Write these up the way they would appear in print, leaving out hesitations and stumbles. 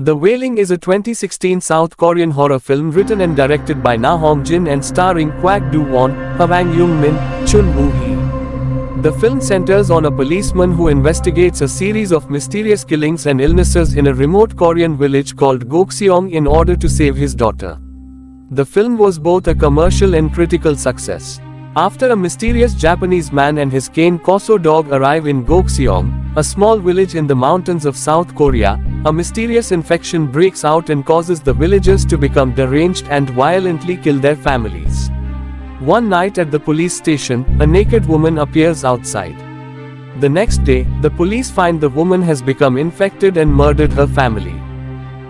The Wailing is a 2016 South Korean horror film written and directed by Na Hong-jin and starring Kwak Do-won, Hwang Young-min, Chun Woo-hee. The film centers on a policeman who investigates a series of mysterious killings and illnesses in a remote Korean village called Gokseong in order to save his daughter. The film was both a commercial and critical success. After a mysterious Japanese man and his cane Koso dog arrive in Gokseong, a small village in the mountains of South Korea, a mysterious infection breaks out and causes the villagers to become deranged and violently kill their families. One night at the police station, a naked woman appears outside. The next day, the police find the woman has become infected and murdered her family.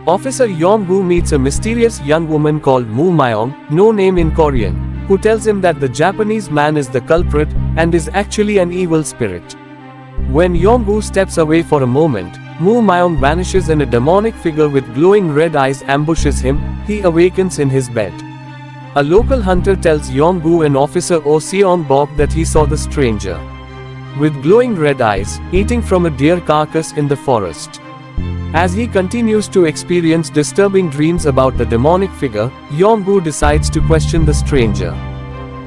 Officer Yong-woo meets a mysterious young woman called Moo Myong, no name in Korean, who tells him that the Japanese man is the culprit and is actually an evil spirit. When Yong-woo steps away for a moment, Moo Myong vanishes and a demonic figure with glowing red eyes ambushes him. He awakens in his bed. A local hunter tells Yong-woo and Officer Oh Seong-bok that he saw the stranger with glowing red eyes, eating from a deer carcass in the forest. As he continues to experience disturbing dreams about the demonic figure, Yong-woo decides to question the stranger.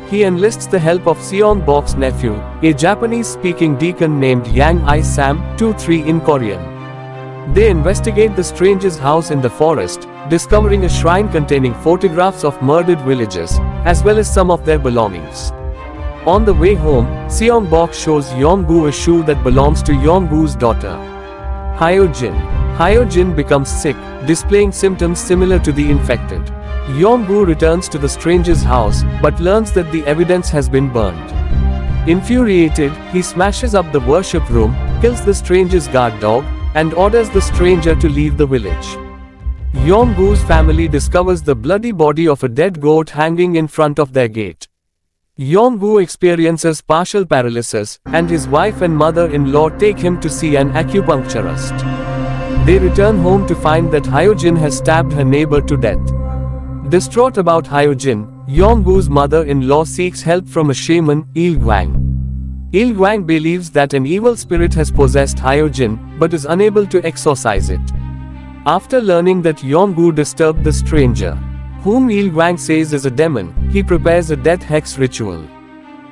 He enlists the help of Seong-bok's nephew, a Japanese-speaking deacon named Yang I-sam, 2-3 in Korean. They investigate the stranger's house in the forest, discovering a shrine containing photographs of murdered villagers, as well as some of their belongings. On the way home, Seong-bok shows Yong-woo a shoe that belongs to Yong-woo's daughter, Hyo-jin. Hyo-jin becomes sick, displaying symptoms similar to the infected. Yong-woo returns to the stranger's house, but learns that the evidence has been burned. Infuriated, he smashes up the worship room, kills the stranger's guard dog, and orders the stranger to leave the village. Yong-woo's family discovers the bloody body of a dead goat hanging in front of their gate. Yong-woo experiences partial paralysis, and his wife and mother-in-law take him to see an acupuncturist. They return home to find that Hyo-jin has stabbed her neighbor to death. Distraught about Hyo-jin, Yong-woo's mother-in-law seeks help from a shaman, Il-gwang. Il-gwang believes that an evil spirit has possessed Hyo-jin, but is unable to exorcise it. After learning that Yong-woo disturbed the stranger, whom Il-gwang says is a demon, he prepares a death hex ritual.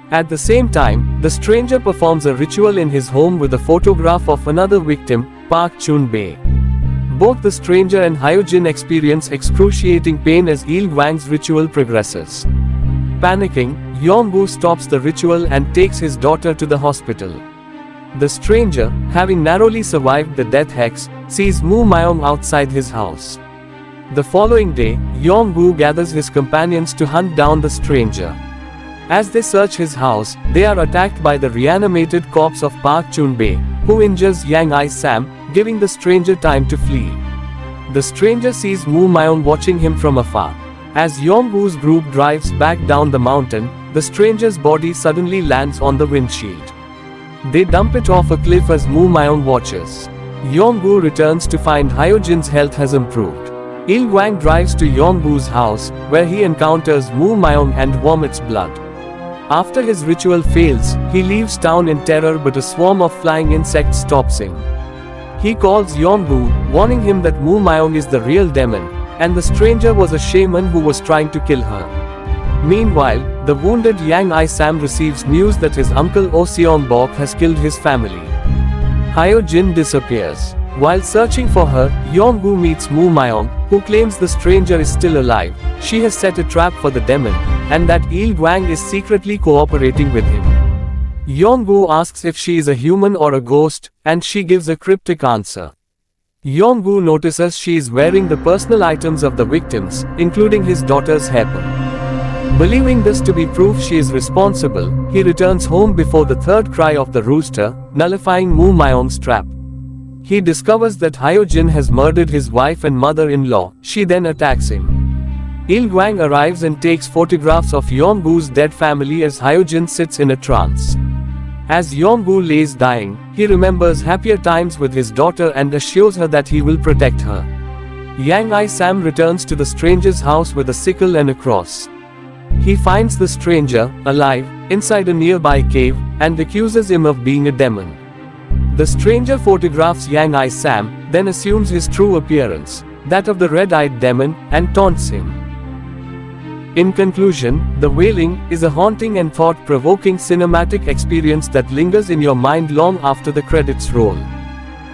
At the same time, the stranger performs a ritual in his home with a photograph of another victim, Park Chun-bae. Both the stranger and Hyo-jin experience excruciating pain as Il-gwang's ritual progresses. Panicking, Yong-woo stops the ritual and takes his daughter to the hospital. The stranger, having narrowly survived the death hex, sees Moo Myong outside his house. The following day, Yong-woo gathers his companions to hunt down the stranger. As they search his house, they are attacked by the reanimated corpse of Park Chun-bae, who injures Yang I-sam, giving the stranger time to flee. The stranger sees Moo Myong watching him from afar. As Yong-woo's group drives back down the mountain, the stranger's body suddenly lands on the windshield. They dump it off a cliff as Moo Myong watches. Yong-woo returns to find Hyo-jin's health has improved. Il-gwang drives to Yong-woo's house, where he encounters Moo Myong and vomits blood. After his ritual fails, he leaves town in terror, but a swarm of flying insects stops him. He calls Yong-woo, warning him that Moo Myong is the real demon, and the stranger was a shaman who was trying to kill her. Meanwhile, the wounded Yang I-sam receives news that his uncle Oh Seong-bok has killed his family. Hyo-jin disappears. While searching for her, Yong-woo meets Moo Myong, who claims the stranger is still alive. She has set a trap for the demon, and that Il-gwang is secretly cooperating with him. Yong-woo asks if she is a human or a ghost, and she gives a cryptic answer. Yong-woo notices she is wearing the personal items of the victims, including his daughter's hairpin. Believing this to be proof she is responsible, he returns home before the third cry of the rooster, nullifying Moo Myong's trap. He discovers that Hyo-jin has murdered his wife and mother-in-law. She then attacks him. Il-gwang arrives and takes photographs of Yong-woo's dead family as Hyo-jin sits in a trance. As Yong-woo lays dying, he remembers happier times with his daughter and assures her that he will protect her. Yang I-sam returns to the stranger's house with a sickle and a cross. He finds the stranger, alive, inside a nearby cave, and accuses him of being a demon. The stranger photographs Yang I-sam, then assumes his true appearance, that of the red-eyed demon, and taunts him. In conclusion, The Wailing is a haunting and thought-provoking cinematic experience that lingers in your mind long after the credits roll.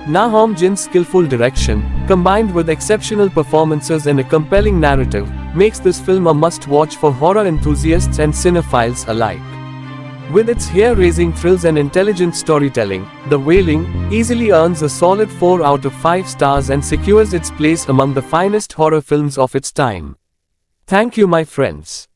Na Hong Jin's skillful direction, combined with exceptional performances and a compelling narrative, makes this film a must-watch for horror enthusiasts and cinephiles alike. With its hair-raising thrills and intelligent storytelling, The Wailing easily earns a solid 4 out of 5 stars and secures its place among the finest horror films of its time. Thank you, my friends.